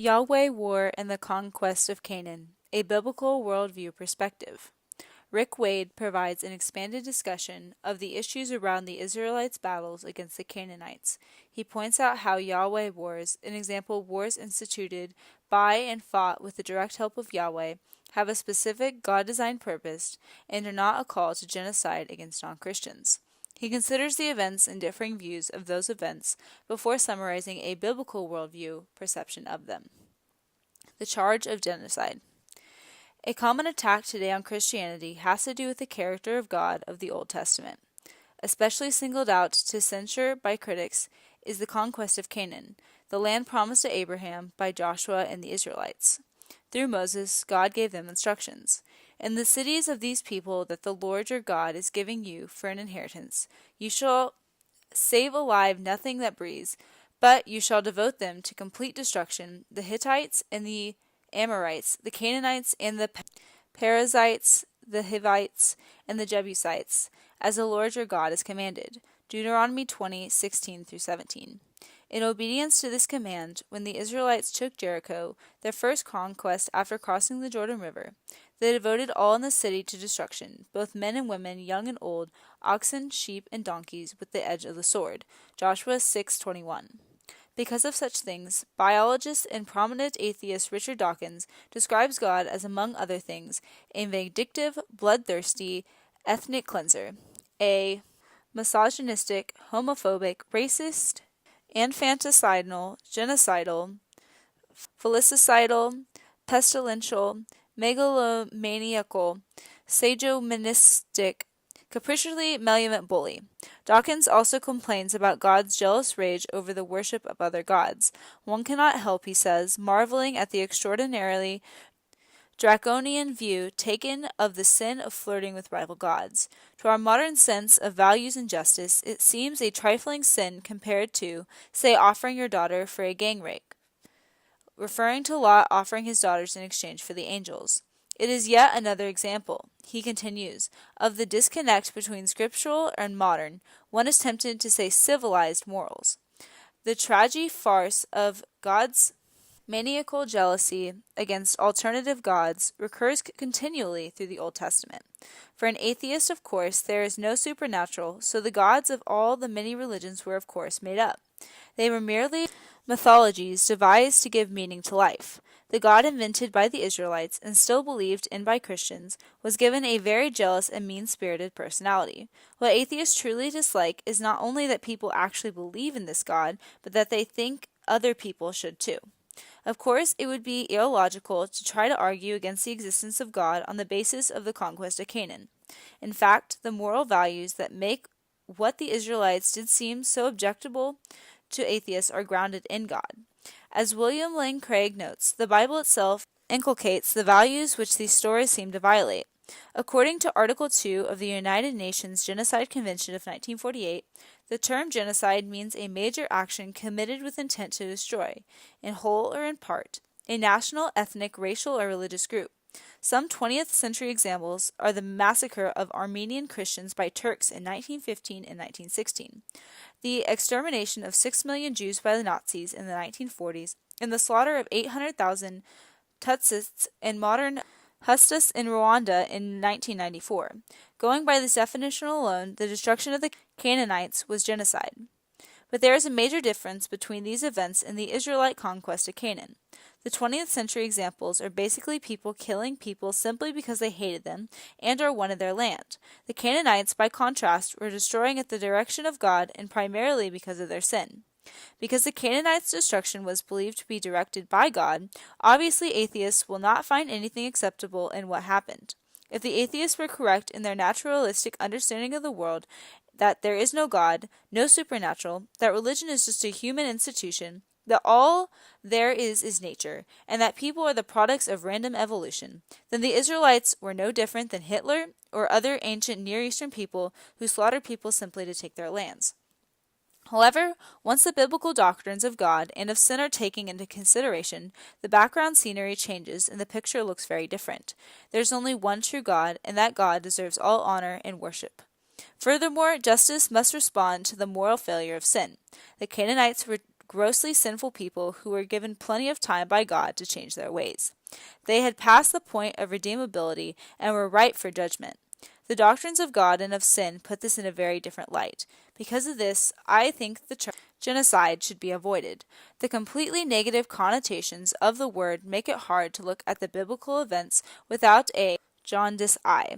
Yahweh War and the Conquest of Canaan, a Biblical Worldview Perspective. Rick Wade provides an expanded discussion of the issues around the Israelites' battles against the Canaanites. He points out how Yahweh wars, an example wars instituted by and fought with the direct help of Yahweh, have a specific God-designed purpose and are not a call to genocide against non-Christians. He considers the events and differing views of those events before summarizing a biblical worldview perception of them. The charge of genocide. A common attack today on Christianity has to do with the character of God of the Old Testament. Especially singled out to censure by critics is the conquest of Canaan, the land promised to Abraham by Joshua and the Israelites. Through Moses, God gave them instructions. In the cities of these people that the Lord your God is giving you for an inheritance, you shall save alive nothing that breathes, but you shall devote them to complete destruction, the Hittites and the Amorites, the Canaanites and the Perizzites, the Hivites and the Jebusites, as the Lord your God has commanded. Deuteronomy 20:16-17. In obedience to this command, when the Israelites took Jericho, their first conquest after crossing the Jordan River, they devoted all in the city to destruction, both men and women, young and old, oxen, sheep, and donkeys, with the edge of the sword. Joshua 6:21. Because of such things, biologist and prominent atheist Richard Dawkins describes God as, among other things, a vindictive, bloodthirsty, ethnic cleanser, a misogynistic, homophobic, racist, infanticidal, genocidal, filicidal, pestilential, megalomaniacal, sadomasochistic, capriciously malevolent bully. Dawkins also complains about God's jealous rage over the worship of other gods. One cannot help, he says, marveling at the extraordinarily draconian view taken of the sin of flirting with rival gods. To our modern sense of values and justice, it seems a trifling sin compared to, say, offering your daughter for a gang rape, referring to Lot offering his daughters in exchange for the angels. It is yet another example, he continues, of the disconnect between scriptural and modern, one is tempted to say civilized morals. The tragic farce of God's maniacal jealousy against alternative gods recurs continually through the Old Testament. For an atheist, of course, there is no supernatural, so the gods of all the many religions were, of course, made up. They were merely mythologies devised to give meaning to life. The God invented by the Israelites and still believed in by Christians was given a very jealous and mean-spirited personality. What atheists truly dislike is not only that people actually believe in this God, but that they think other people should too. Of course, it would be illogical to try to argue against the existence of God on the basis of the conquest of Canaan. In fact, the moral values that make what the Israelites did seem so objectionable to atheists are grounded in God. As William Lane Craig notes, the Bible itself inculcates the values which these stories seem to violate. According to Article 2 of the United Nations Genocide Convention of 1948, the term genocide means a major action committed with intent to destroy, in whole or in part, a national, ethnic, racial, or religious group. Some 20th century examples are the massacre of Armenian Christians by Turks in 1915 and 1916, the extermination of 6 million Jews by the Nazis in the 1940s, and the slaughter of 800,000 Tutsis and modern Hutus in Rwanda in 1994. Going by this definition alone, the destruction of the Canaanites was genocide. But there is a major difference between these events and the Israelite conquest of Canaan. The 20th century examples are basically people killing people simply because they hated them and or wanted their land. The Canaanites, by contrast, were destroying at the direction of God and primarily because of their sin. Because the Canaanites' destruction was believed to be directed by God, obviously atheists will not find anything acceptable in what happened. If the atheists were correct in their naturalistic understanding of the world, that there is no God, no supernatural, that religion is just a human institution, that all there is nature, and that people are the products of random evolution, then the Israelites were no different than Hitler or other ancient Near Eastern people who slaughtered people simply to take their lands. However, once the biblical doctrines of God and of sin are taken into consideration, the background scenery changes and the picture looks very different. There's only one true God, and that God deserves all honor and worship. Furthermore, justice must respond to the moral failure of sin. The Canaanites were grossly sinful people who were given plenty of time by God to change their ways. They had passed the point of redeemability and were ripe for judgment. The doctrines of God and of sin put this in a very different light. Because of this, I think the term genocide should be avoided. The completely negative connotations of the word make it hard to look at the biblical events without a jaundiced eye.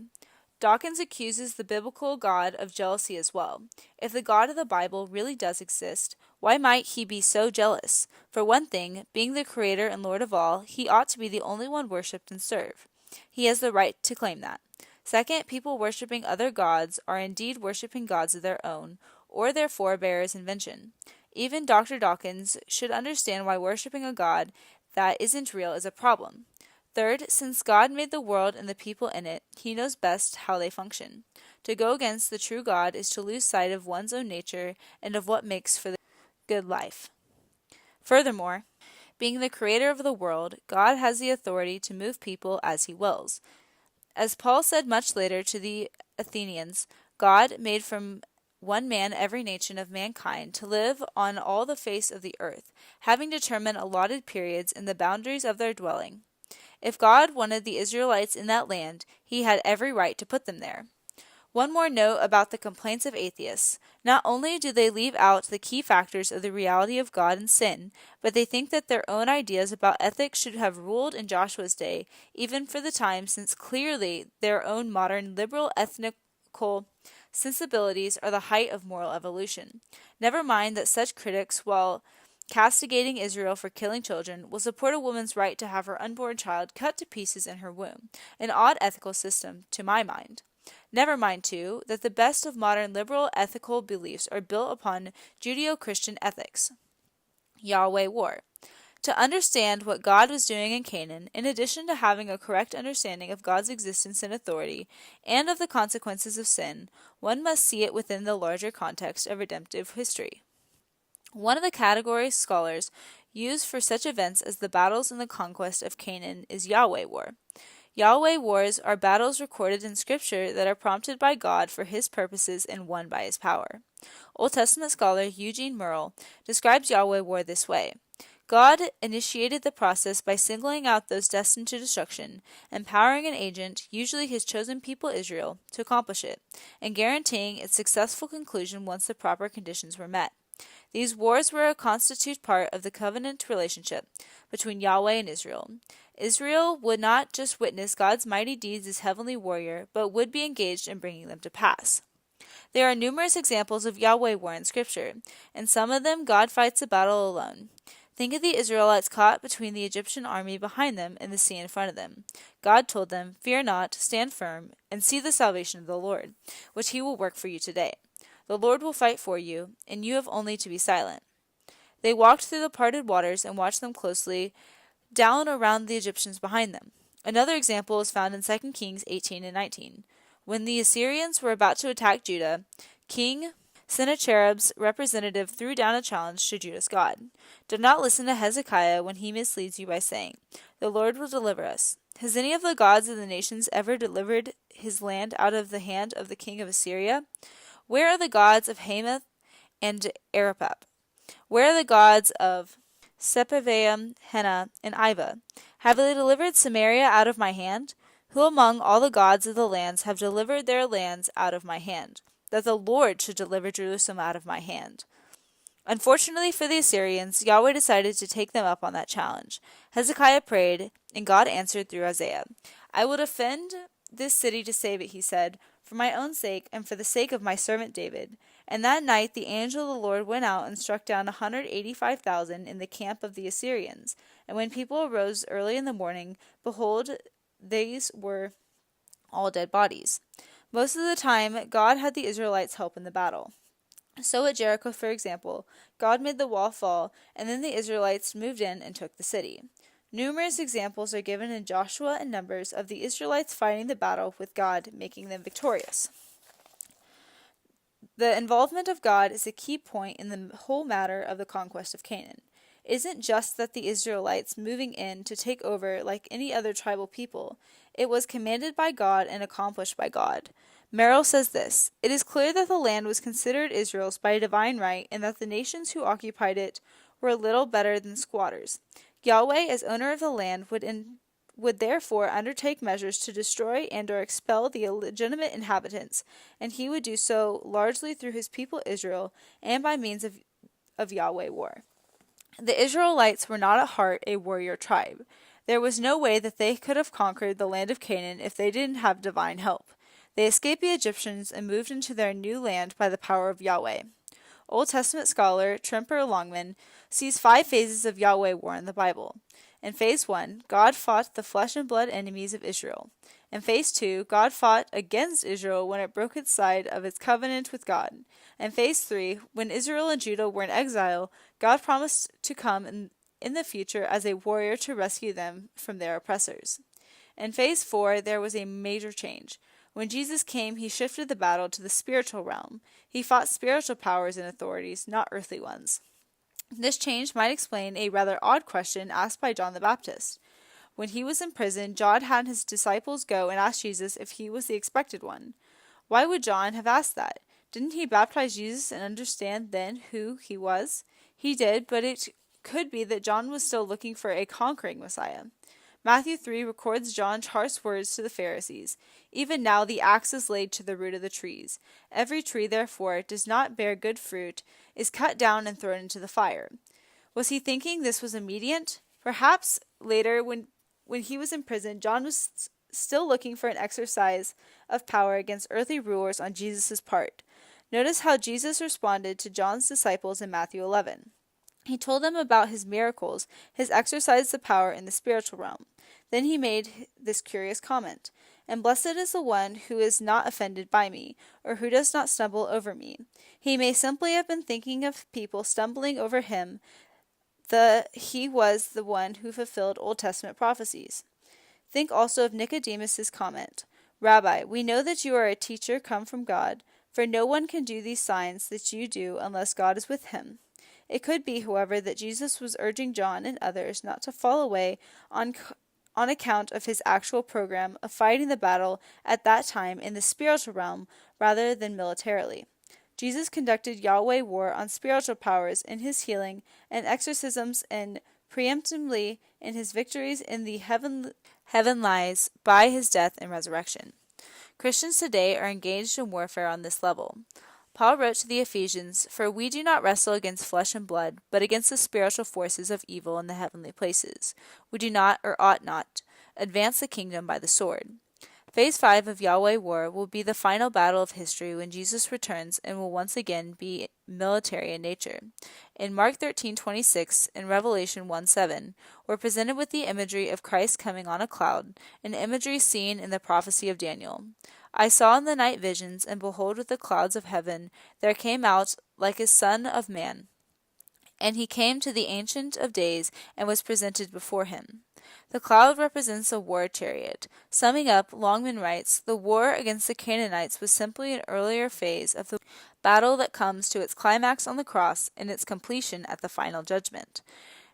Dawkins accuses the biblical God of jealousy as well. If the God of the Bible really does exist, why might he be so jealous? For one thing, being the creator and Lord of all, he ought to be the only one worshipped and served. He has the right to claim that. Second, people worshipping other gods are indeed worshipping gods of their own, or their forebears' invention. Even Dr. Dawkins should understand why worshipping a god that isn't real is a problem. Third, since God made the world and the people in it, he knows best how they function. To go against the true God is to lose sight of one's own nature and of what makes for the good life. Furthermore, being the creator of the world, God has the authority to move people as he wills. As Paul said much later to the Athenians, God made from one man every nation of mankind to live on all the face of the earth, having determined allotted periods and the boundaries of their dwelling. If God wanted the Israelites in that land, he had every right to put them there. One more note about the complaints of atheists. Not only do they leave out the key factors of the reality of God and sin, but they think that their own ideas about ethics should have ruled in Joshua's day, even for the time, since clearly their own modern liberal ethnical sensibilities are the height of moral evolution. Never mind that such critics, while castigating Israel for killing children, will support a woman's right to have her unborn child cut to pieces in her womb, an odd ethical system, to my mind. Never mind, too, that the best of modern liberal ethical beliefs are built upon Judeo-Christian ethics. Yahweh war. To understand what God was doing in Canaan, in addition to having a correct understanding of God's existence and authority, and of the consequences of sin, one must see it within the larger context of redemptive history. One of the categories scholars use for such events as the battles in the conquest of Canaan is Yahweh war. Yahweh wars are battles recorded in Scripture that are prompted by God for his purposes and won by his power. Old Testament scholar Eugene Merle describes Yahweh war this way. God initiated the process by singling out those destined to destruction, empowering an agent, usually his chosen people Israel, to accomplish it, and guaranteeing its successful conclusion once the proper conditions were met. These wars were a constituent part of the covenant relationship between Yahweh and Israel. Israel would not just witness God's mighty deeds as heavenly warrior, but would be engaged in bringing them to pass. There are numerous examples of Yahweh war in Scripture. In some of them, God fights the battle alone. Think of the Israelites caught between the Egyptian army behind them and the sea in front of them. God told them, "Fear not, stand firm, and see the salvation of the Lord, which he will work for you today. The Lord will fight for you, and you have only to be silent." They walked through the parted waters and watched them closely down around the Egyptians behind them. Another example is found in 2 Kings 18 and 19. When the Assyrians were about to attack Judah, King Sennacherib's representative threw down a challenge to Judah's God. Do not listen to Hezekiah when he misleads you by saying, "The Lord will deliver us." Has any of the gods of the nations ever delivered his land out of the hand of the king of Assyria? Where are the gods of Hamath and Arpad? Where are the gods of Sepharvaim, Hena, and Iva? Have they delivered Samaria out of my hand? Who among all the gods of the lands have delivered their lands out of my hand, that the Lord should deliver Jerusalem out of my hand? Unfortunately for the Assyrians, Yahweh decided to take them up on that challenge. Hezekiah prayed, and God answered through Isaiah. "I will defend this city to save it," he said, "for my own sake and for the sake of my servant David." And that night the angel of the Lord went out and struck down 185,000 in the camp of the Assyrians. And when people arose early in the morning, behold, these were all dead bodies. Most of the time, God had the Israelites help in the battle. So at Jericho, for example, God made the wall fall, and then the Israelites moved in and took the city. Numerous examples are given in Joshua and Numbers of the Israelites fighting the battle with God, making them victorious. The involvement of God is a key point in the whole matter of the conquest of Canaan. It isn't just that the Israelites moving in to take over like any other tribal people. It was commanded by God and accomplished by God. Merrill says this: "It is clear that the land was considered Israel's by divine right, and that the nations who occupied it were little better than squatters. Yahweh, as owner of the land, would therefore undertake measures to destroy and or expel the illegitimate inhabitants, and he would do so largely through his people Israel and by means of Yahweh war. The Israelites were not at heart a warrior tribe. There was no way that they could have conquered the land of Canaan if they didn't have divine help. They escaped the Egyptians and moved into their new land by the power of Yahweh. Old Testament scholar Trimper Longman sees 5 phases of Yahweh war in the Bible. In phase 1, God fought the flesh and blood enemies of Israel. In phase 2, God fought against Israel when it broke its side of its covenant with God. In phase 3, when Israel and Judah were in exile, God promised to come in the future as a warrior to rescue them from their oppressors. In phase 4, there was a major change. When Jesus came, he shifted the battle to the spiritual realm. He fought spiritual powers and authorities, not earthly ones. This change might explain a rather odd question asked by John the Baptist. When he was in prison, John had his disciples go and ask Jesus if he was the expected one. Why would John have asked that? Didn't he baptize Jesus and understand then who he was? He did, but it could be that John was still looking for a conquering Messiah. Matthew 3 records John's harsh words to the Pharisees. Even now the axe is laid to the root of the trees. Every tree, therefore, does not bear good fruit, is cut down and thrown into the fire. Was he thinking this was immediate? Perhaps later, when he was in prison, John was still looking for an exercise of power against earthly rulers on Jesus' part. Notice how Jesus responded to John's disciples in Matthew 11. He told them about his miracles, his exercise of power in the spiritual realm. Then he made this curious comment, "And blessed is the one who is not offended by me, or who does not stumble over me." He may simply have been thinking of people stumbling over him. He was the one who fulfilled Old Testament prophecies. Think also of Nicodemus' comment, "Rabbi, we know that you are a teacher come from God, for no one can do these signs that you do unless God is with him." It could be, however, that Jesus was urging John and others not to fall away on account of his actual program of fighting the battle at that time in the spiritual realm rather than militarily. Jesus conducted Yahweh war on spiritual powers in his healing and exorcisms and preemptively in his victories in the heaven lies by his death and resurrection. Christians today are engaged in warfare on this level. Paul wrote to the Ephesians, "For we do not wrestle against flesh and blood, but against the spiritual forces of evil in the heavenly places. We do not, or ought not, advance the kingdom by the sword." Phase 5 of Yahweh war will be the final battle of history when Jesus returns and will once again be military in nature. In Mark 13:26 and Revelation 1:7, we're presented with the imagery of Christ coming on a cloud, an imagery seen in the prophecy of Daniel. "I saw in the night visions, and behold, with the clouds of heaven there came out like a son of man. And he came to the Ancient of Days, and was presented before him." The cloud represents a war chariot. Summing up, Longman writes, "The war against the Canaanites was simply an earlier phase of the battle that comes to its climax on the cross and its completion at the final judgment."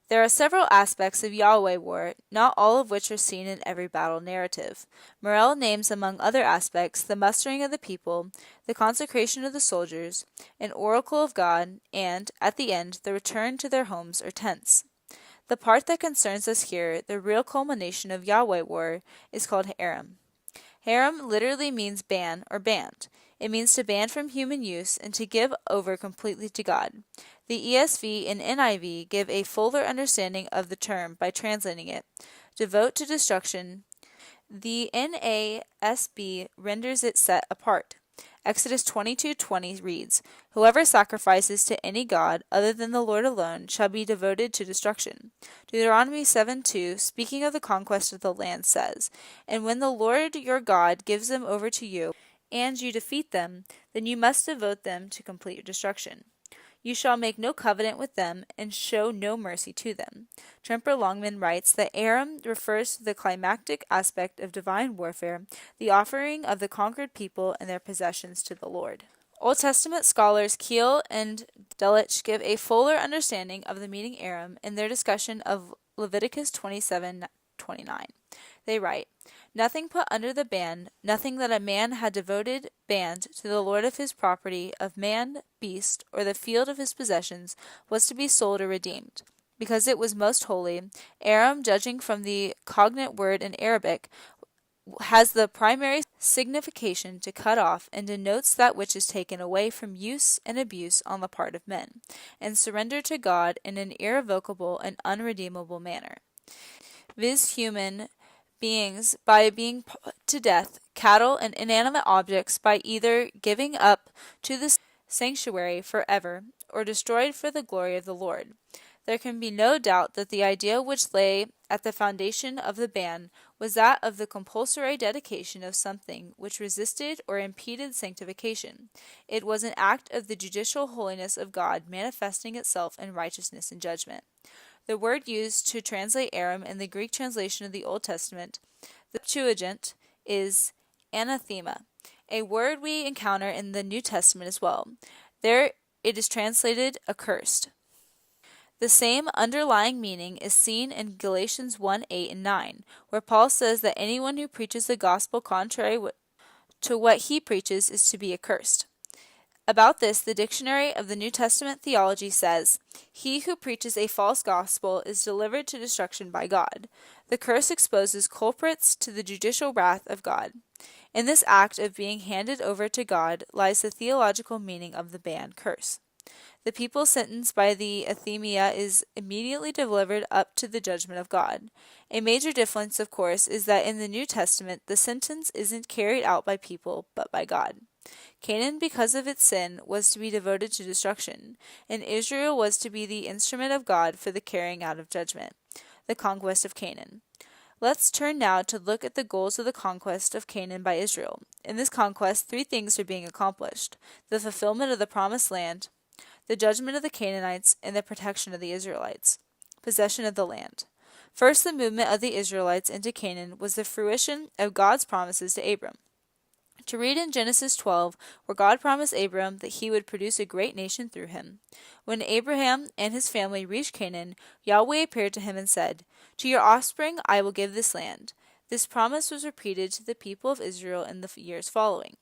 There are several aspects of Yahweh war, not all of which are seen in every battle narrative. Morel names among other aspects the mustering of the people, the consecration of the soldiers, an oracle of God, and, at the end, the return to their homes or tents. The part that concerns us here, the real culmination of Yahweh war, is called Haram. Haram literally means ban or banned. It means to ban from human use and to give over completely to God. The ESV and NIV give a fuller understanding of the term by translating it, devote to destruction. The NASB renders it set apart. Exodus 22:20 reads, "Whoever sacrifices to any god other than the Lord alone shall be devoted to destruction." Deuteronomy 7:2, speaking of the conquest of the land, says, "And when the Lord your God gives them over to you, and you defeat them, then you must devote them to complete destruction. You shall make no covenant with them, and show no mercy to them." Trimper Longman writes that Aram refers to the climactic aspect of divine warfare, the offering of the conquered people and their possessions to the Lord. Old Testament scholars Keel and Delitzsch give a fuller understanding of the meaning Aram in their discussion of Leviticus 27:12. 29. They write, "Nothing put under the ban, nothing that a man had devoted banned to the Lord of his property, of man, beast, or the field of his possessions, was to be sold or redeemed, because it was most holy." Aram, judging from the cognate word in Arabic, has the primary signification to cut off, and denotes that which is taken away from use and abuse on the part of men, and surrendered to God in an irrevocable and unredeemable manner, viz. human beings by being put to death, cattle and inanimate objects by either giving up to the sanctuary forever, or destroyed for the glory of the Lord. There can be no doubt that the idea which lay at the foundation of the ban was that of the compulsory dedication of something which resisted or impeded sanctification. It was an act of the judicial holiness of God manifesting itself in righteousness and judgment. The word used to translate Aram in the Greek translation of the Old Testament, the Septuagint, is anathema, a word we encounter in the New Testament as well. There it is translated accursed. The same underlying meaning is seen in Galatians 1:8 and 9, where Paul says that anyone who preaches the gospel contrary to what he preaches is to be accursed. About this, the Dictionary of the New Testament Theology says, "He who preaches a false gospel is delivered to destruction by God. The curse exposes culprits to the judicial wrath of God." In this act of being handed over to God lies the theological meaning of the ban curse. The people sentenced by the anathema is immediately delivered up to the judgment of God. A major difference, of course, is that in the New Testament the sentence isn't carried out by people, but by God. Canaan, because of its sin, was to be devoted to destruction, and Israel was to be the instrument of God for the carrying out of judgment. The Conquest of Canaan. Let's turn now to look at the goals of the conquest of Canaan by Israel. In this conquest, 3 things are being accomplished: the fulfillment of the promised land, the judgment of the Canaanites, and the protection of the Israelites. Possession of the land. First, the movement of the Israelites into Canaan was the fruition of God's promises to Abram. To read in Genesis 12, where God promised Abram that he would produce a great nation through him. When Abraham and his family reached Canaan, Yahweh appeared to him and said, "To your offspring I will give this land." This promise was repeated to the people of Israel in the years following.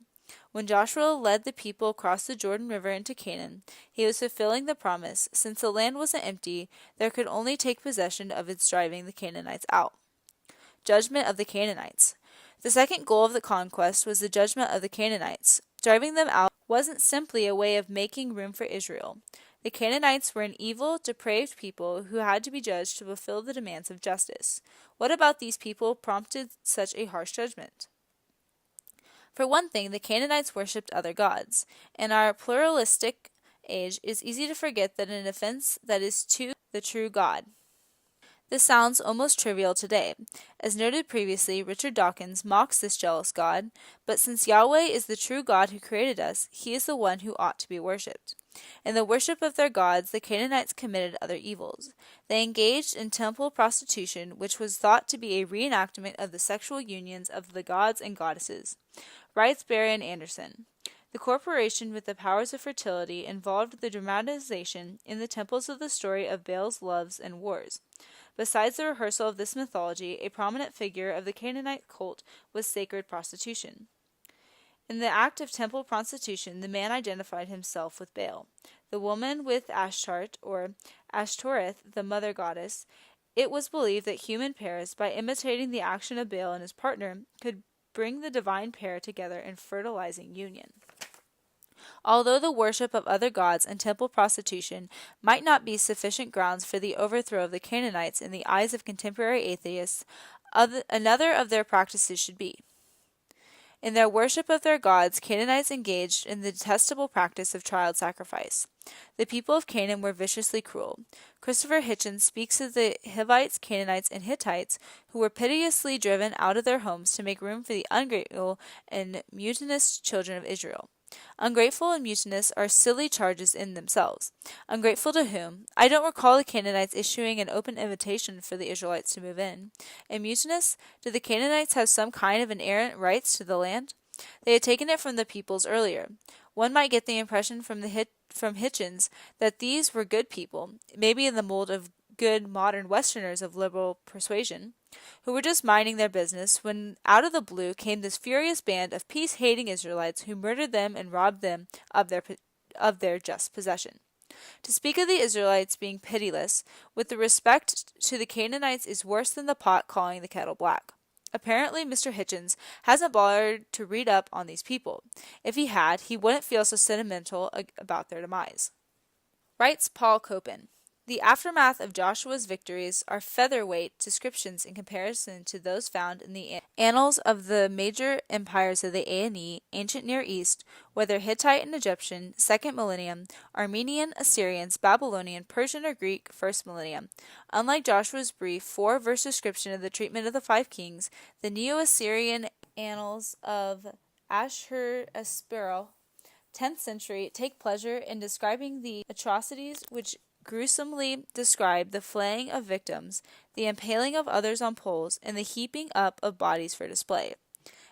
When Joshua led the people across the Jordan River into Canaan, he was fulfilling the promise. Since the land wasn't empty, there could only take possession of its driving the Canaanites out. Judgment of the Canaanites. The second goal of the conquest was the judgment of the Canaanites. Driving them out wasn't simply a way of making room for Israel. The Canaanites were an evil, depraved people who had to be judged to fulfill the demands of justice. What about these people prompted such a harsh judgment? For one thing, the Canaanites worshipped other gods. In our pluralistic age, it is easy to forget that an offense that is to the true God. This sounds almost trivial today. As noted previously, Richard Dawkins mocks this jealous God, but since Yahweh is the true God who created us, he is the one who ought to be worshipped. In the worship of their gods, the Canaanites committed other evils. They engaged in temple prostitution, which was thought to be a reenactment of the sexual unions of the gods and goddesses. Writes Barry and Anderson. The corporation with the powers of fertility involved the dramatization in the temples of the story of Baal's loves and wars. Besides the rehearsal of this mythology, a prominent figure of the Canaanite cult was sacred prostitution. In the act of temple prostitution, the man identified himself with Baal, the woman with Ashtart, or Ashtoreth, the mother goddess. It was believed that human pairs, by imitating the action of Baal and his partner, could bring the divine pair together in fertilizing union. Although the worship of other gods and temple prostitution might not be sufficient grounds for the overthrow of the Canaanites in the eyes of contemporary atheists, another of their practices should be. In their worship of their gods, Canaanites engaged in the detestable practice of child sacrifice. The people of Canaan were viciously cruel. Christopher Hitchens speaks of the Hivites, Canaanites, and Hittites who were pitilessly driven out of their homes to make room for the ungrateful and mutinous children of Israel. Ungrateful and mutinous are silly charges in themselves. Ungrateful to whom? I don't recall the Canaanites issuing an open invitation for the Israelites to move in. And mutinous? Did the Canaanites have some kind of inherent rights to the land? They had taken it from the peoples earlier. One might get the impression from Hitchens that these were good people, maybe in the mold of good modern Westerners of liberal persuasion, who were just minding their business when out of the blue came this furious band of peace-hating Israelites who murdered them and robbed them of their just possession. To speak of the Israelites being pitiless, with the respect to the Canaanites, is worse than the pot calling the kettle black. Apparently, Mr. Hitchens hasn't bothered to read up on these people. If he had, he wouldn't feel so sentimental about their demise. Writes Paul Copan. The aftermath of Joshua's victories are featherweight descriptions in comparison to those found in the annals of the major empires of the A&E, ancient Near East, whether Hittite and Egyptian, 2nd millennium, Armenian, Assyrians, Babylonian, Persian, or Greek, 1st millennium. Unlike Joshua's brief 4-verse description of the treatment of the 5 kings, the Neo-Assyrian annals of Ashur-Asparel, 10th century, take pleasure in describing the atrocities which gruesomely describe the flaying of victims, the impaling of others on poles, and the heaping up of bodies for display.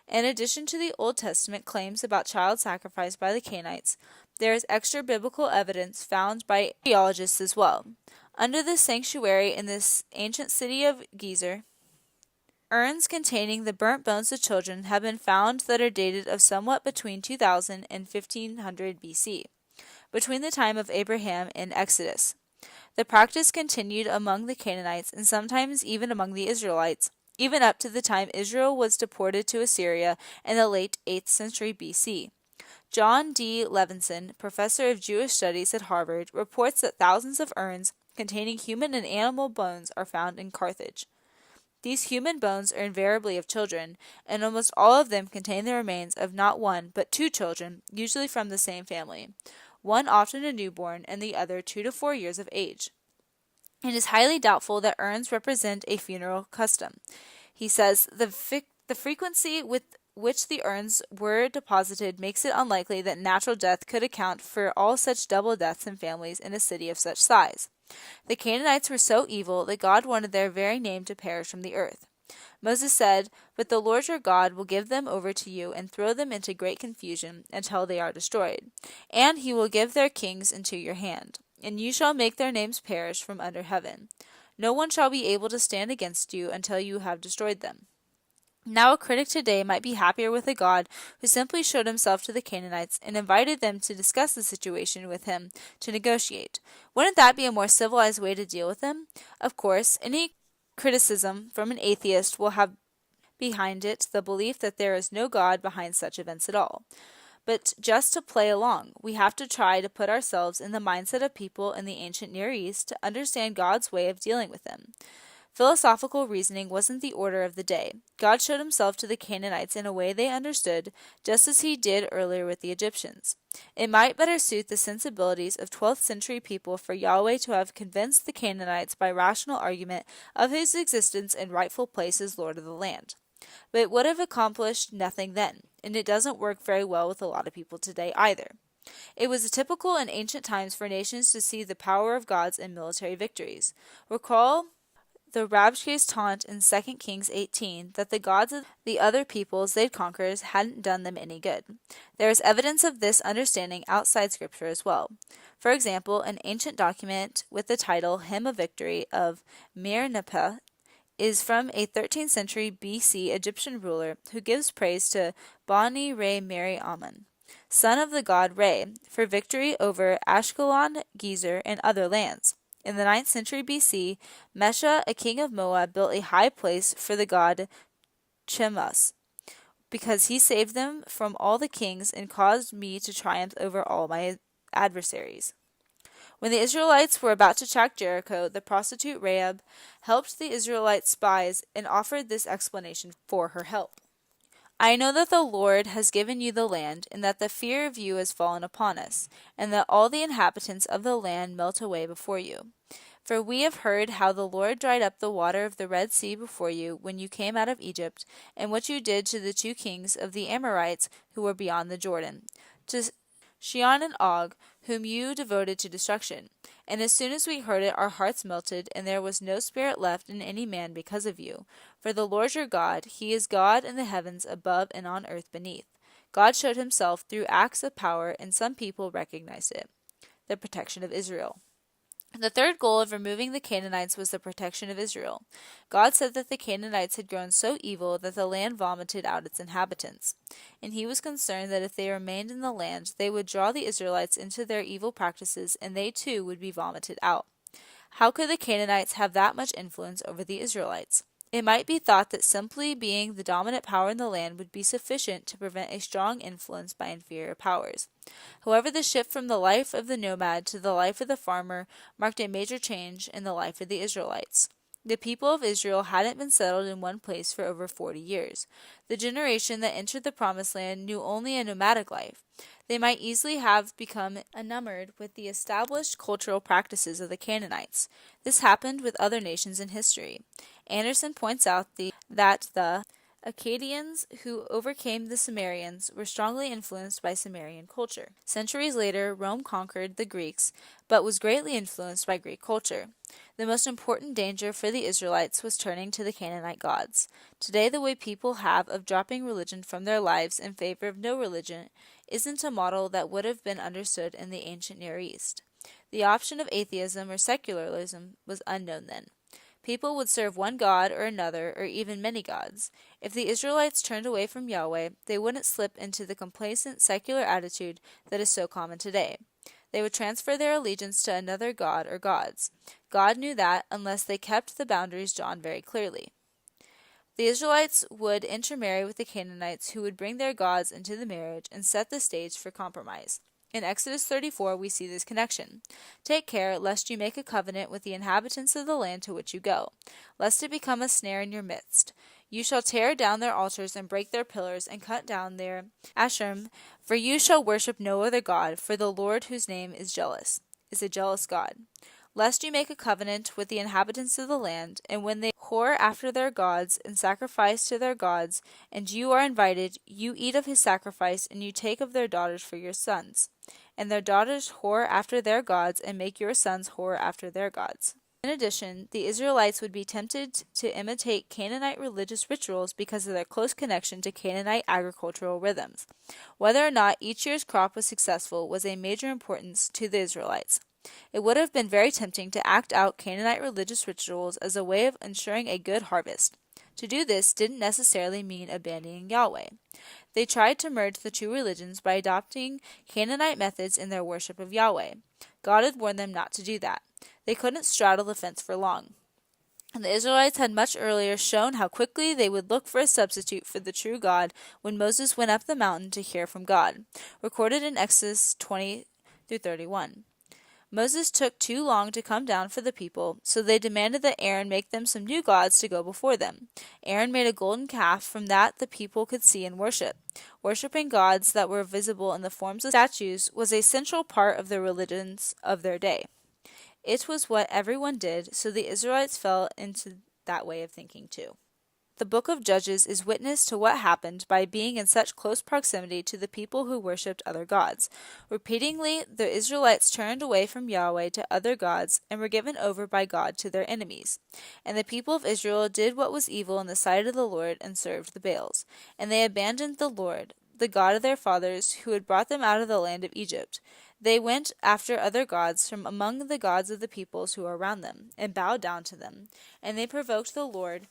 In addition to the Old Testament claims about child sacrifice by the Canaanites, there is extra biblical evidence found by archaeologists as well. Under the sanctuary in this ancient city of Gezer, urns containing the burnt bones of children have been found that are dated of somewhat between 2000 and 1500 BC, between the time of Abraham and Exodus. The practice continued among the Canaanites and sometimes even among the Israelites, even up to the time Israel was deported to Assyria in the late 8th century BC. John D. Levinson, professor of Jewish studies at Harvard, reports that thousands of urns containing human and animal bones are found in Carthage. These human bones are invariably of children, and almost all of them contain the remains of not one but 2 children, usually from the same family, one often a newborn and the other 2 to 4 years of age. It is highly doubtful that urns represent a funeral custom. He says the frequency with which the urns were deposited makes it unlikely that natural death could account for all such double deaths in families in a city of such size. The Canaanites were so evil that God wanted their very name to perish from the earth. Moses said, "But the Lord your God will give them over to you and throw them into great confusion until they are destroyed. And he will give their kings into your hand, and you shall make their names perish from under heaven. No one shall be able to stand against you until you have destroyed them." Now a critic today might be happier with a God who simply showed himself to the Canaanites and invited them to discuss the situation with him to negotiate. Wouldn't that be a more civilized way to deal with them? Of course, any criticism from an atheist will have behind it the belief that there is no God behind such events at all. But just to play along, we have to try to put ourselves in the mindset of people in the ancient Near East to understand God's way of dealing with them. Philosophical reasoning wasn't the order of the day. God showed himself to the Canaanites in a way they understood, just as he did earlier with the Egyptians. It might better suit the sensibilities of 12th century people for Yahweh to have convinced the Canaanites by rational argument of his existence and rightful place as Lord of the land. But it would have accomplished nothing then, and it doesn't work very well with a lot of people today either. It was typical in ancient times for nations to see the power of gods in military victories. Recall the Rabshakeh's taunt in 2 Kings 18 that the gods of the other peoples they'd conquered hadn't done them any good. There is evidence of this understanding outside Scripture as well. For example, an ancient document with the title Hymn of Victory of Mir-Napeh is from a 13th century BC Egyptian ruler who gives praise to Bani Re Meri Amun, son of the god Re, for victory over Ashkelon, Gezer, and other lands. In the 9th century BC, Mesha, a king of Moab, built a high place for the god Chemus, because he saved them from all the kings and caused me to triumph over all my adversaries. When the Israelites were about to attack Jericho, the prostitute Rahab helped the Israelite spies and offered this explanation for her help. "I know that the Lord has given you the land, and that the fear of you has fallen upon us, and that all the inhabitants of the land melt away before you. For we have heard how the Lord dried up the water of the Red Sea before you when you came out of Egypt, and what you did to the 2 kings of the Amorites who were beyond the Jordan, to Sihon and Og, whom you devoted to destruction. And as soon as we heard it, our hearts melted, and there was no spirit left in any man because of you. For the Lord your God, he is God in the heavens above and on earth beneath." God showed himself through acts of power, and some people recognized it. The protection of Israel. The third goal of removing the Canaanites was the protection of Israel. God said that the Canaanites had grown so evil that the land vomited out its inhabitants, and he was concerned that if they remained in the land, they would draw the Israelites into their evil practices, and they too would be vomited out. How could the Canaanites have that much influence over the Israelites? It might be thought that simply being the dominant power in the land would be sufficient to prevent a strong influence by inferior powers. However, the shift from the life of the nomad to the life of the farmer marked a major change in the life of the Israelites. The people of Israel hadn't been settled in one place for over 40 years. The generation that entered the Promised Land knew only a nomadic life. They might easily have become enamored with the established cultural practices of the Canaanites. This happened with other nations in history. Anderson points out that the Akkadians who overcame the Sumerians were strongly influenced by Sumerian culture. Centuries later, Rome conquered the Greeks, but was greatly influenced by Greek culture. The most important danger for the Israelites was turning to the Canaanite gods. Today, the way people have of dropping religion from their lives in favor of no religion isn't a model that would have been understood in the ancient Near East. The option of atheism or secularism was unknown then. People would serve one god or another, or even many gods. If the Israelites turned away from Yahweh, they wouldn't slip into the complacent secular attitude that is so common today. They would transfer their allegiance to another god or gods. God knew that, unless they kept the boundaries drawn very clearly. The Israelites would intermarry with the Canaanites, who would bring their gods into the marriage and set the stage for compromise. In Exodus 34, we see this connection. Take care, lest you make a covenant with the inhabitants of the land to which you go, lest it become a snare in your midst. You shall tear down their altars and break their pillars and cut down their Asherim, for you shall worship no other God, for the Lord whose name is a jealous God. Lest you make a covenant with the inhabitants of the land, and when they whore after their gods and sacrifice to their gods, and you are invited, you eat of his sacrifice, and you take of their daughters for your sons. And their daughters whore after their gods, and make your sons whore after their gods. In addition, the Israelites would be tempted to imitate Canaanite religious rituals because of their close connection to Canaanite agricultural rhythms. Whether or not each year's crop was successful was a major importance to the Israelites. It would have been very tempting to act out Canaanite religious rituals as a way of ensuring a good harvest. To do this didn't necessarily mean abandoning Yahweh. They tried to merge the two religions by adopting Canaanite methods in their worship of Yahweh. God had warned them not to do that. They couldn't straddle the fence for long. And the Israelites had much earlier shown how quickly they would look for a substitute for the true God when Moses went up the mountain to hear from God, recorded in Exodus 20-31. Moses took too long to come down for the people, so they demanded that Aaron make them some new gods to go before them. Aaron made a golden calf from that the people could see and worship. Worshipping gods that were visible in the forms of statues was a central part of the religions of their day. It was what everyone did, so the Israelites fell into that way of thinking too. The book of Judges is witness to what happened by being in such close proximity to the people who worshipped other gods. Repeatedly, the Israelites turned away from Yahweh to other gods and were given over by God to their enemies. And the people of Israel did what was evil in the sight of the Lord and served the Baals. And they abandoned the Lord, the God of their fathers, who had brought them out of the land of Egypt. They went after other gods from among the gods of the peoples who were around them, and bowed down to them. And they provoked the Lord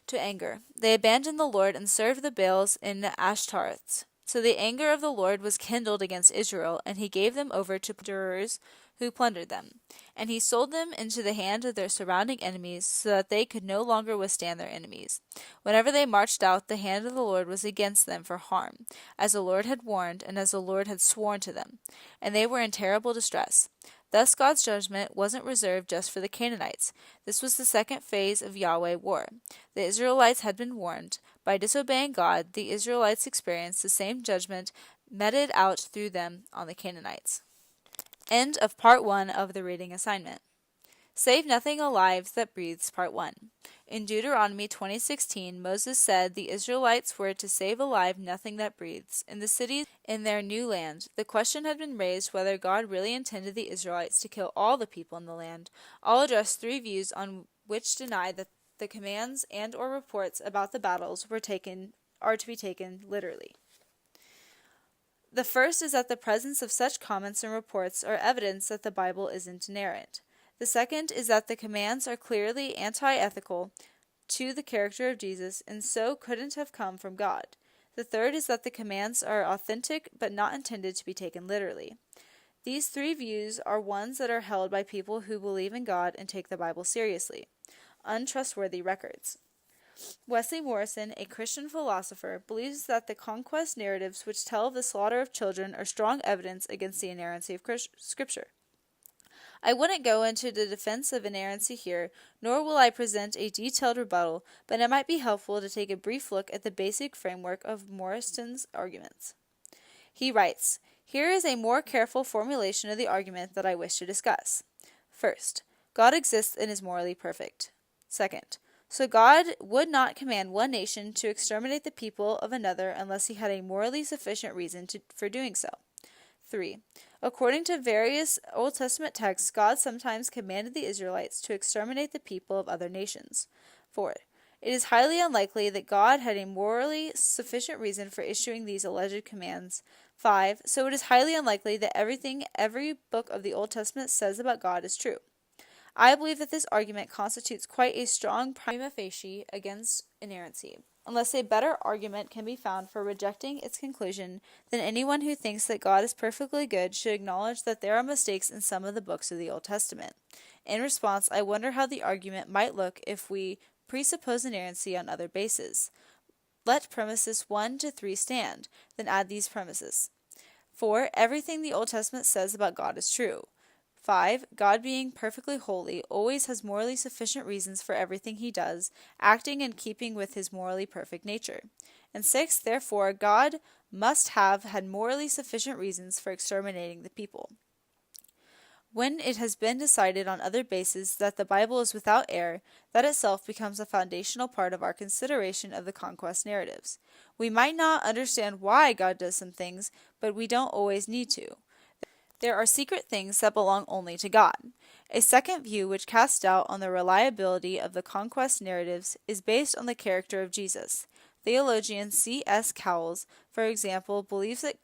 to anger. They abandoned the Lord and served the Baals in Ashtaroth. So the anger of the Lord was kindled against Israel, and he gave them over to plunderers who plundered them. And he sold them into the hand of their surrounding enemies, so that they could no longer withstand their enemies. Whenever they marched out, the hand of the Lord was against them for harm, as the Lord had warned, and as the Lord had sworn to them. And they were in terrible distress. Thus God's judgment wasn't reserved just for the Canaanites. This was the second phase of Yahweh war. The Israelites had been warned. By disobeying God, the Israelites experienced the same judgment meted out through them on the Canaanites. End of part 1 of the reading assignment. Save Nothing Alive That Breathes, Part 1. In Deuteronomy 20:16, Moses said the Israelites were to save alive nothing that breathes in the cities in their new land. The question had been raised whether God really intended the Israelites to kill all the people in the land. I'll address 3 views on which deny that the commands and or reports about the battles are to be taken literally. The first is that the presence of such comments and reports are evidence that the Bible isn't inerrant. The second is that the commands are clearly anti-ethical to the character of Jesus and so couldn't have come from God. The third is that the commands are authentic but not intended to be taken literally. These three views are ones that are held by people who believe in God and take the Bible seriously. Untrustworthy records. Wesley Morrison, a Christian philosopher, believes that the conquest narratives which tell of the slaughter of children are strong evidence against the inerrancy of Scripture. I wouldn't go into the defense of inerrancy here, nor will I present a detailed rebuttal, but it might be helpful to take a brief look at the basic framework of Morrison's arguments. He writes, "Here is a more careful formulation of the argument that I wish to discuss. First, God exists and is morally perfect. Second, so God would not command one nation to exterminate the people of another unless he had a morally sufficient reason for doing so. 3. According to various Old Testament texts, God sometimes commanded the Israelites to exterminate the people of other nations. 4. It is highly unlikely that God had a morally sufficient reason for issuing these alleged commands. 5. So it is highly unlikely that everything every book of the Old Testament says about God is true. I believe that this argument constitutes quite a strong prima facie against inerrancy, unless a better argument can be found for rejecting its conclusion, then anyone who thinks that God is perfectly good should acknowledge that there are mistakes in some of the books of the Old Testament. In response, I wonder how the argument might look if we presuppose inerrancy on other bases. Let premises 1 to 3 stand, then add these premises. 4. Everything the Old Testament says about God is true. 5. God being perfectly holy always has morally sufficient reasons for everything he does, acting in keeping with his morally perfect nature. And 6. Therefore, God must have had morally sufficient reasons for exterminating the people. When it has been decided on other bases that the Bible is without error, that itself becomes a foundational part of our consideration of the conquest narratives. We might not understand why God does some things, but we don't always need to. There are secret things that belong only to God. A second view, which casts doubt on the reliability of the conquest narratives, is based on the character of Jesus. Theologian C.S. Cowles, for example, believes that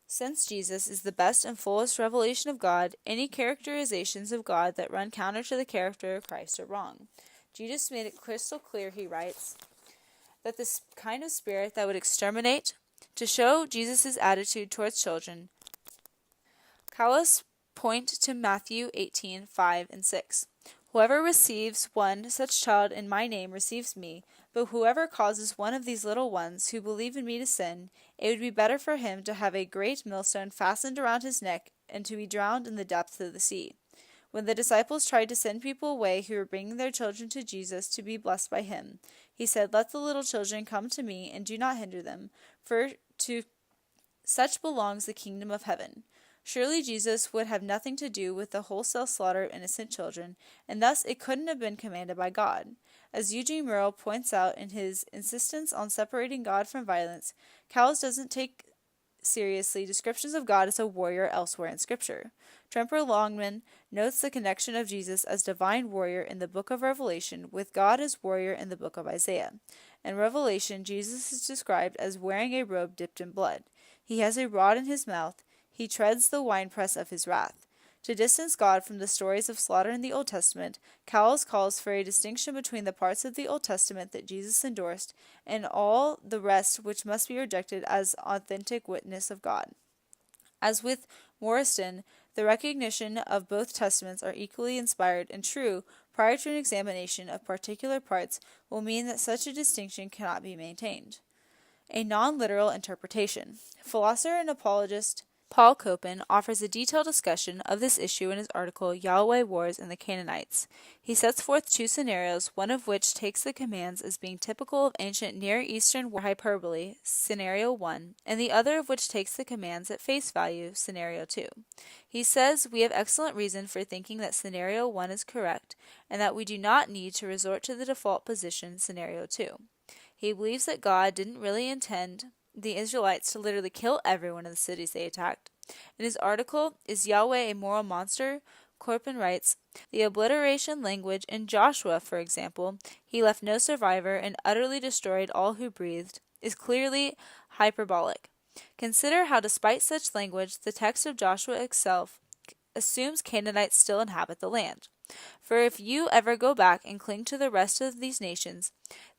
since Jesus is the best and fullest revelation of God, any characterizations of God that run counter to the character of Christ are wrong. Jesus made it crystal clear, he writes, that this kind of spirit that would exterminate, to show Jesus' attitude towards children, Cowles point to Matthew 18:5 and 6. Whoever receives one such child in my name receives me, but whoever causes one of these little ones who believe in me to sin, it would be better for him to have a great millstone fastened around his neck and to be drowned in the depths of the sea. When the disciples tried to send people away who were bringing their children to Jesus to be blessed by him, he said, "Let the little children come to me, and do not hinder them, for to such belongs the kingdom of heaven." Surely Jesus would have nothing to do with the wholesale slaughter of innocent children, and thus it couldn't have been commanded by God. As Eugene Merrill points out in his insistence on separating God from violence, Cowles doesn't take seriously descriptions of God as a warrior elsewhere in Scripture. Tremper Longman notes the connection of Jesus as divine warrior in the book of Revelation with God as warrior in the book of Isaiah. In Revelation, Jesus is described as wearing a robe dipped in blood. He has a rod in his mouth. He treads the winepress of his wrath. To distance God from the stories of slaughter in the Old Testament, Cowles calls for a distinction between the parts of the Old Testament that Jesus endorsed and all the rest which must be rejected as authentic witness of God. As with Morrison, the recognition of both testaments are equally inspired and true prior to an examination of particular parts will mean that such a distinction cannot be maintained. A non-literal interpretation. Philosopher and apologist Paul Copan offers a detailed discussion of this issue in his article Yahweh Wars and the Canaanites. He sets forth two scenarios, one of which takes the commands as being typical of ancient Near Eastern war hyperbole, scenario 1, and the other of which takes the commands at face value, scenario 2. He says we have excellent reason for thinking that scenario 1 is correct, and that we do not need to resort to the default position, scenario 2. He believes that God didn't really intend the Israelites to literally kill everyone in the cities they attacked. In his article, Is Yahweh a Moral Monster? Copan writes, the obliteration language in Joshua, for example, he left no survivor and utterly destroyed all who breathed, is clearly hyperbolic. Consider how, despite such language, the text of Joshua itself assumes Canaanites still inhabit the land. For if you ever go back and cling to the rest of these nations,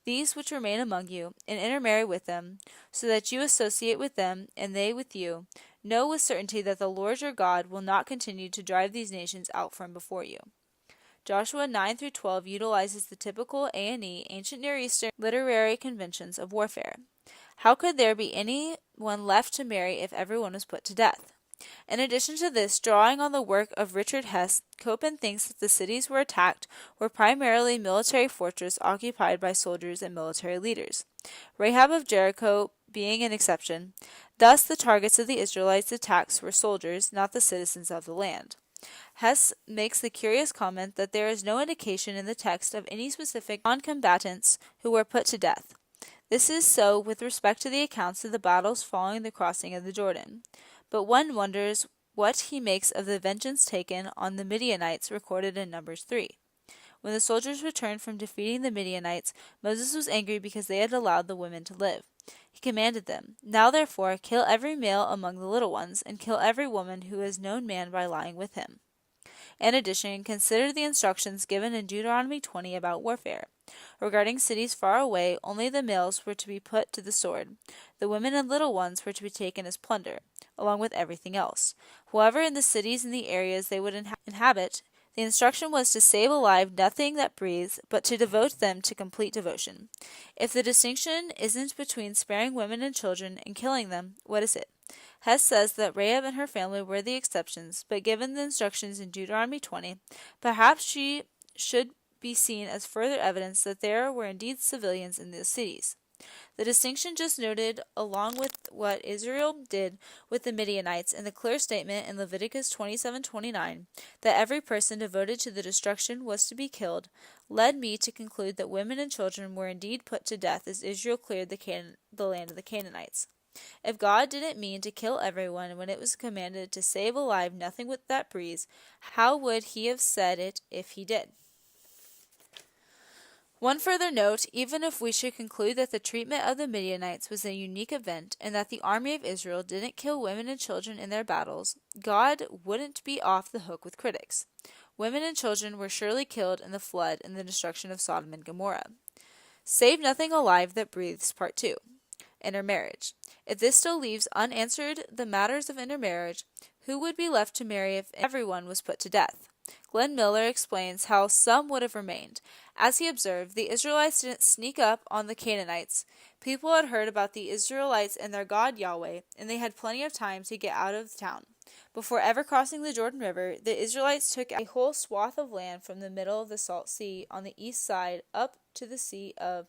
these which remain among you, and intermarry with them, so that you associate with them, and they with you, know with certainty that the Lord your God will not continue to drive these nations out from before you. Joshua 9 through 12 utilizes the typical A&E ancient Near Eastern literary conventions of warfare. How could there be anyone left to marry if everyone was put to death? In addition to this, drawing on the work of Richard Hess, Copen thinks that the cities were attacked were primarily military fortresses occupied by soldiers and military leaders, Rahab of Jericho being an exception. Thus, the targets of the Israelites' attacks were soldiers, not the citizens of the land. Hess makes the curious comment that there is no indication in the text of any specific non-combatants who were put to death. This is so with respect to the accounts of the battles following the crossing of the Jordan. But one wonders what he makes of the vengeance taken on the Midianites recorded in Numbers 3. When the soldiers returned from defeating the Midianites, Moses was angry because they had allowed the women to live. He commanded them, "Now therefore kill every male among the little ones, and kill every woman who has known man by lying with him." In addition, consider the instructions given in Deuteronomy 20 about warfare. Regarding cities far away, only the males were to be put to the sword. The women and little ones were to be taken as plunder, along with everything else. However, in the cities and the areas they would inhabit, the instruction was to save alive nothing that breathes, but to devote them to complete devotion. If the distinction isn't between sparing women and children and killing them, what is it? Hess says that Rahab and her family were the exceptions, but given the instructions in Deuteronomy 20, perhaps she should be seen as further evidence that there were indeed civilians in those cities. The distinction just noted, along with what Israel did with the Midianites and the clear statement in Leviticus 27:29 that every person devoted to the destruction was to be killed, led me to conclude that women and children were indeed put to death as Israel cleared the land of the Canaanites. If God didn't mean to kill everyone when it was commanded to save alive nothing that breathes, how would he have said it if he did? One further note, even if we should conclude that the treatment of the Midianites was a unique event and that the army of Israel didn't kill women and children in their battles, God wouldn't be off the hook with critics. Women and children were surely killed in the flood and the destruction of Sodom and Gomorrah. Save nothing alive that breathes, Part 2. Intermarriage. If this still leaves unanswered the matters of intermarriage, who would be left to marry if everyone was put to death? Glenn Miller explains how some would have remained. As he observed, the Israelites didn't sneak up on the Canaanites. People had heard about the Israelites and their God Yahweh, and they had plenty of time to get out of town. Before ever crossing the Jordan River, the Israelites took a whole swath of land from the middle of the Salt Sea on the east side up to the Sea of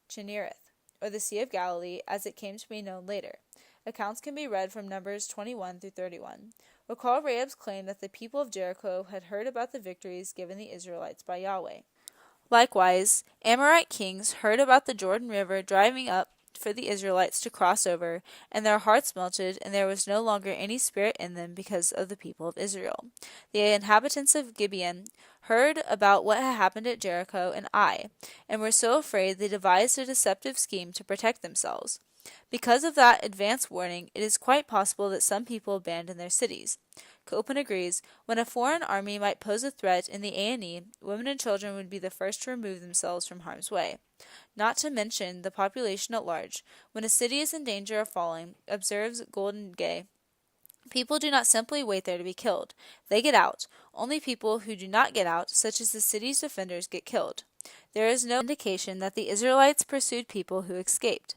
Chinnereth, or the Sea of Galilee, as it came to be known later. Accounts can be read from Numbers 21 through 31. Recall Rahab's claim that the people of Jericho had heard about the victories given the Israelites by Yahweh. Likewise, Amorite kings heard about the Jordan River driving up for the Israelites to cross over, and their hearts melted, and there was no longer any spirit in them because of the people of Israel. The inhabitants of Gibeon heard about what had happened at Jericho and Ai, and were so afraid they devised a deceptive scheme to protect themselves. Because of that advance warning, it is quite possible that some people abandoned their cities. Copen agrees, when a foreign army might pose a threat in the A&E, women and children would be the first to remove themselves from harm's way. Not to mention the population at large. When a city is in danger of falling, observes Golden Gay, people do not simply wait there to be killed. They get out. Only people who do not get out, such as the city's defenders, get killed. There is no indication that the Israelites pursued people who escaped.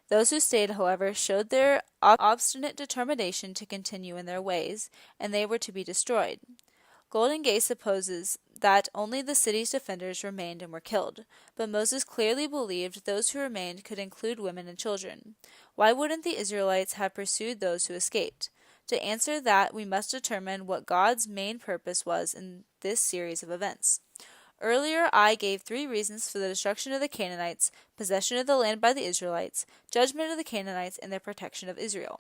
Those who stayed, however, showed their obstinate determination to continue in their ways, and they were to be destroyed. Golden Gate supposes that only the city's defenders remained and were killed, but Moses clearly believed those who remained could include women and children. Why wouldn't the Israelites have pursued those who escaped? To answer that, we must determine what God's main purpose was in this series of events. Earlier, I gave 3 reasons for the destruction of the Canaanites, possession of the land by the Israelites, judgment of the Canaanites, and their protection of Israel.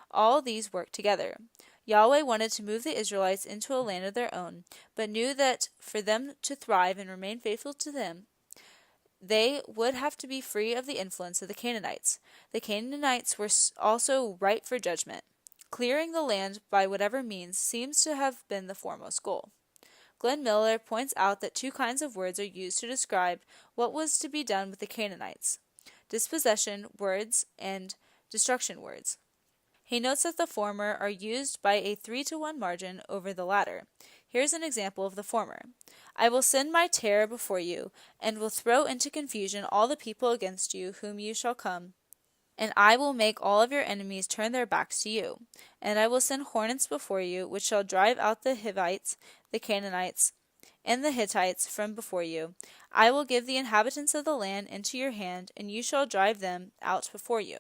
All these work together. Yahweh wanted to move the Israelites into a land of their own, but knew that for them to thrive and remain faithful to them, they would have to be free of the influence of the Canaanites. The Canaanites were also ripe for judgment. Clearing the land by whatever means seems to have been the foremost goal. Glenn Miller points out that two kinds of words are used to describe what was to be done with the Canaanites: dispossession words and destruction words. He notes that the former are used by a 3-to-1 margin over the latter. Here's an example of the former. I will send my terror before you, and will throw into confusion all the people against you, whom you shall come, and I will make all of your enemies turn their backs to you. And I will send hornets before you, which shall drive out the Hivites, the Canaanites, and the Hittites from before you. I will give the inhabitants of the land into your hand, and you shall drive them out before you.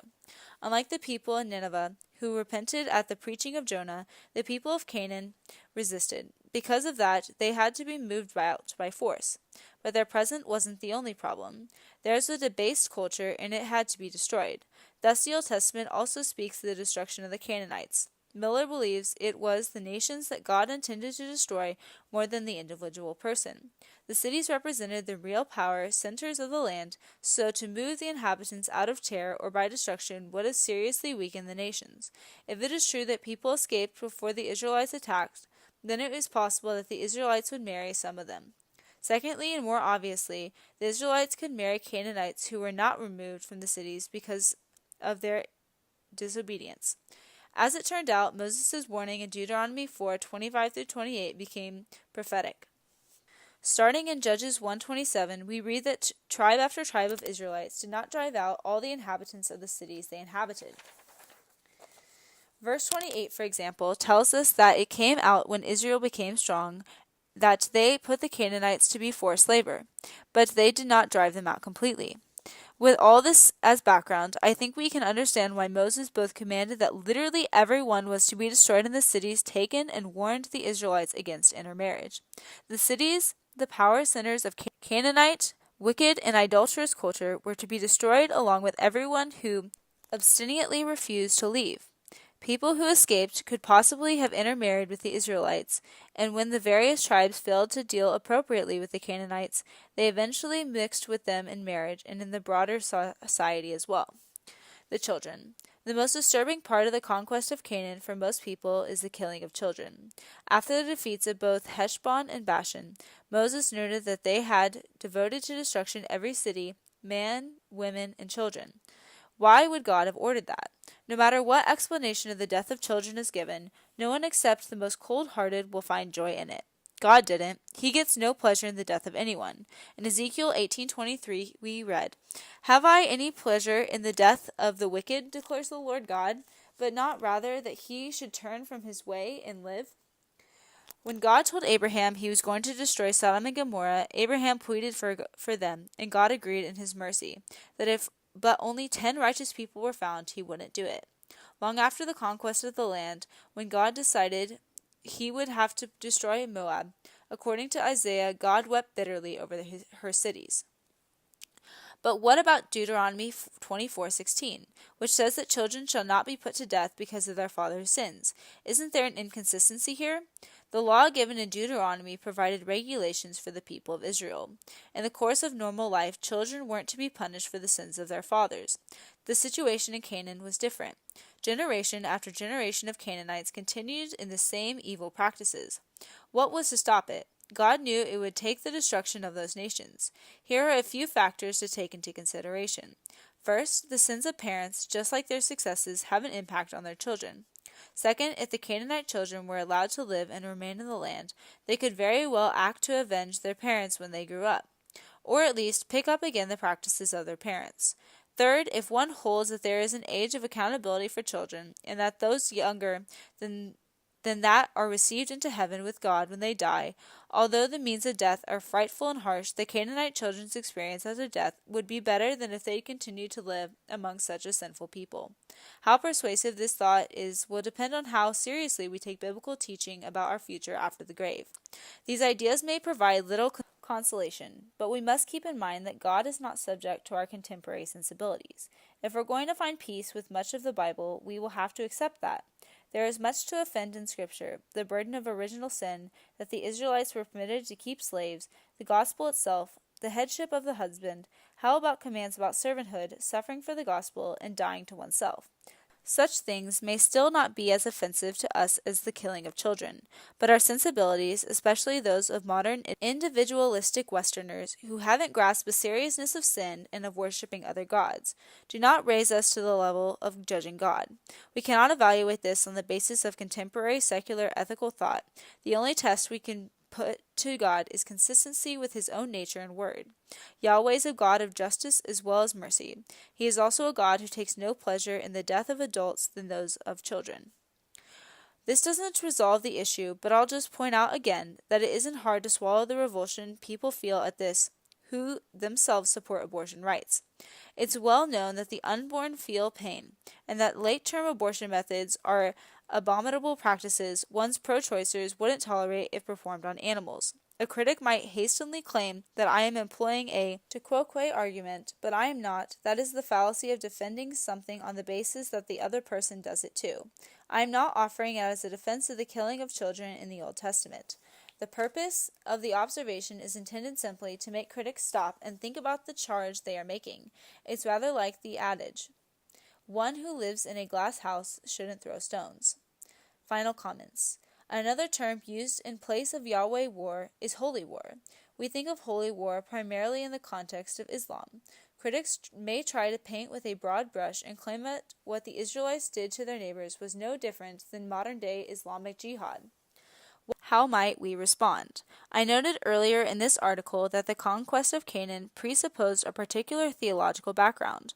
Unlike the people in Nineveh, who repented at the preaching of Jonah, the people of Canaan resisted. Because of that, they had to be moved out by force. But their present wasn't the only problem. Theirs was a debased culture, and it had to be destroyed. Thus the Old Testament also speaks of the destruction of the Canaanites. Miller believes it was the nations that God intended to destroy more than the individual person. The cities represented the real power centers of the land, so to move the inhabitants out of terror or by destruction would have seriously weakened the nations. If it is true that people escaped before the Israelites attacked, then it is possible that the Israelites would marry some of them. Secondly, and more obviously, the Israelites could marry Canaanites who were not removed from the cities because of their disobedience. As it turned out, Moses' warning in Deuteronomy 4:25-28 became prophetic. Starting in Judges 1:27, we read that tribe after tribe of Israelites did not drive out all the inhabitants of the cities they inhabited. Verse 28, for example, tells us that it came out when Israel became strong that they put the Canaanites to be forced labor, but they did not drive them out completely. With all this as background, I think we can understand why Moses both commanded that literally everyone was to be destroyed in the cities taken and warned the Israelites against intermarriage. The cities, the power centers of Canaanite, wicked, and idolatrous culture, were to be destroyed along with everyone who obstinately refused to leave. People who escaped could possibly have intermarried with the Israelites, and when the various tribes failed to deal appropriately with the Canaanites, they eventually mixed with them in marriage and in the broader society as well. The children. The most disturbing part of the conquest of Canaan for most people is the killing of children. After the defeats of both Heshbon and Bashan, Moses noted that they had devoted to destruction every city, man, women, and children. Why would God have ordered that? No matter what explanation of the death of children is given, no one except the most cold-hearted will find joy in it. God didn't. He gets no pleasure in the death of anyone. In Ezekiel 18:23, we read, "Have I any pleasure in the death of the wicked, declares the Lord God, but not rather that he should turn from his way and live?" When God told Abraham he was going to destroy Sodom and Gomorrah, Abraham pleaded for them, and God agreed in his mercy that if but only 10 righteous people were found, he wouldn't do it. Long after the conquest of the land, when God decided he would have to destroy Moab, according to Isaiah, God wept bitterly over her cities. But what about Deuteronomy 24:16, which says that children shall not be put to death because of their father's sins? Isn't there an inconsistency here? The law given in Deuteronomy provided regulations for the people of Israel. In the course of normal life, children weren't to be punished for the sins of their fathers. The situation in Canaan was different. Generation after generation of Canaanites continued in the same evil practices. What was to stop it? God knew it would take the destruction of those nations. Here are a few factors to take into consideration. First, the sins of parents, just like their successes, have an impact on their children. Second, if the Canaanite children were allowed to live and remain in the land, they could very well act to avenge their parents when they grew up, or at least pick up again the practices of their parents. Third, if one holds that there is an age of accountability for children, and that those younger than that are received into heaven with God when they die, although the means of death are frightful and harsh, the Canaanite children's experience after death would be better than if they continued to live among such a sinful people. How persuasive this thought is will depend on how seriously we take biblical teaching about our future after the grave. These ideas may provide little consolation, but we must keep in mind that God is not subject to our contemporary sensibilities. If we're going to find peace with much of the Bible, we will have to accept that. There is much to offend in Scripture: the burden of original sin, that the Israelites were permitted to keep slaves, the gospel itself, the headship of the husband. How about commands about servanthood, suffering for the gospel, and dying to oneself? Such things may still not be as offensive to us as the killing of children, but our sensibilities, especially those of modern individualistic Westerners who haven't grasped the seriousness of sin and of worshiping other gods, do not raise us to the level of judging God. We cannot evaluate this on the basis of contemporary secular ethical thought. The only test we can put to God is consistency with his own nature and word. Yahweh is a God of justice as well as mercy. He is also a God who takes no pleasure in the death of adults than those of children. This doesn't resolve the issue, but I'll just point out again that it isn't hard to swallow the revulsion people feel at this who themselves support abortion rights. It's well known that the unborn feel pain, and that late-term abortion methods are abominable practices one's pro-choicers wouldn't tolerate if performed on animals. A critic might hastily claim that I am employing a tu quoque argument, but I am not. That is the fallacy of defending something on the basis that the other person does it too. I am not offering it as a defense of the killing of children in the Old Testament. The purpose of the observation is intended simply to make critics stop and think about the charge they are making. It's rather like the adage, one who lives in a glass house shouldn't throw stones. Final comments. Another term used in place of Yahweh war is holy war. We think of holy war primarily in the context of Islam. Critics may try to paint with a broad brush and claim that what the Israelites did to their neighbors was no different than modern-day Islamic jihad. How might we respond? I noted earlier in this article that the conquest of Canaan presupposed a particular theological background.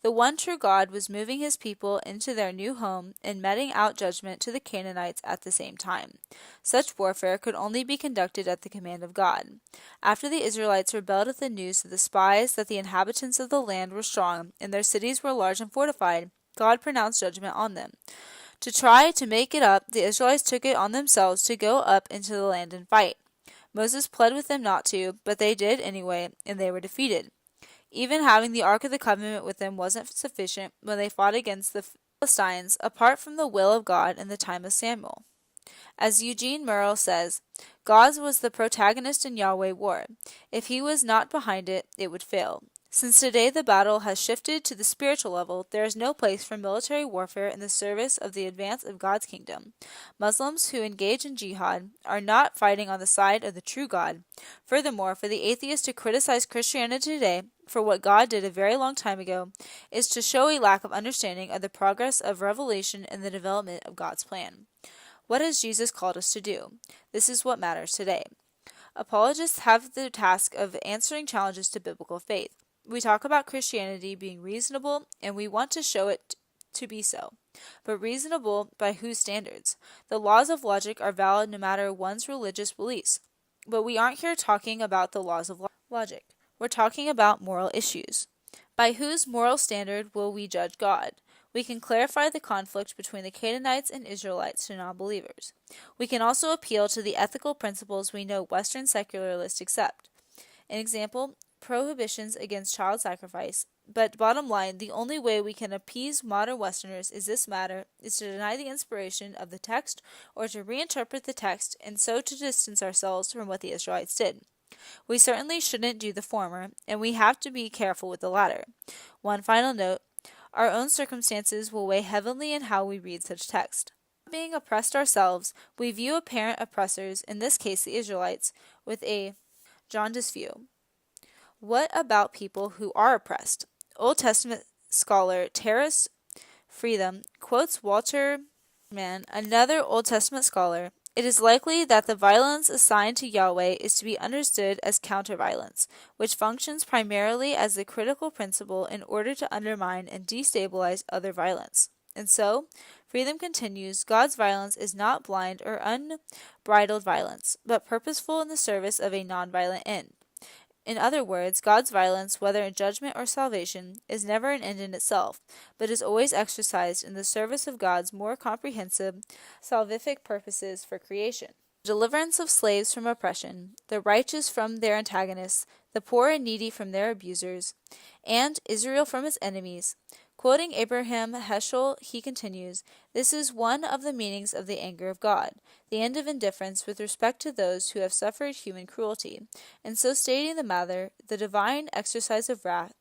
The one true God was moving his people into their new home and meting out judgment to the Canaanites at the same time. Such warfare could only be conducted at the command of God. After the Israelites rebelled at the news to the spies that the inhabitants of the land were strong and their cities were large and fortified, God pronounced judgment on them. To try to make it up, the Israelites took it on themselves to go up into the land and fight. Moses pled with them not to, but they did anyway, and they were defeated. Even having the Ark of the Covenant with them wasn't sufficient when they fought against the Philistines, apart from the will of God in the time of Samuel. As Eugene Merrill says, God was the protagonist in Yahweh war. If he was not behind it, it would fail. Since today the battle has shifted to the spiritual level, there is no place for military warfare in the service of the advance of God's kingdom. Muslims who engage in jihad are not fighting on the side of the true God. Furthermore, for the atheist to criticize Christianity today for what God did a very long time ago is to show a lack of understanding of the progress of revelation and the development of God's plan. What has Jesus called us to do? This is what matters today. Apologists have the task of answering challenges to biblical faith. We talk about Christianity being reasonable, and we want to show it to be so. But reasonable by whose standards? The laws of logic are valid no matter one's religious beliefs. But we aren't here talking about the laws of logic. We're talking about moral issues. By whose moral standard will we judge God? We can clarify the conflict between the Canaanites and Israelites to non-believers. We can also appeal to the ethical principles we know Western secularists accept. An example, prohibitions against child sacrifice, but bottom line, the only way we can appease modern Westerners is to deny the inspiration of the text or to reinterpret the text and so to distance ourselves from what the Israelites did. We certainly shouldn't do the former, and we have to be careful with the latter. One final note, our own circumstances will weigh heavily in how we read such text. Being oppressed ourselves, we view apparent oppressors, in this case the Israelites, with a jaundiced view. What about people who are oppressed? Old Testament scholar Terrace Freedom quotes Walter Mann, another Old Testament scholar. It is likely that the violence assigned to Yahweh is to be understood as counter-violence, which functions primarily as the critical principle in order to undermine and destabilize other violence. And so, Freedom continues, God's violence is not blind or unbridled violence, but purposeful in the service of a non-violent end. In other words, God's violence, whether in judgment or salvation, is never an end in itself, but is always exercised in the service of God's more comprehensive, salvific purposes for creation. The deliverance of slaves from oppression, the righteous from their antagonists, the poor and needy from their abusers, and Israel from its enemies. Quoting Abraham Heschel, he continues, "This is one of the meanings of the anger of God, the end of indifference with respect to those who have suffered human cruelty, and so stating the matter, the divine exercise of wrath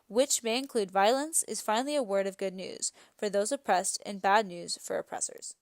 which may include violence, is finally a word of good news for those oppressed and bad news for oppressors.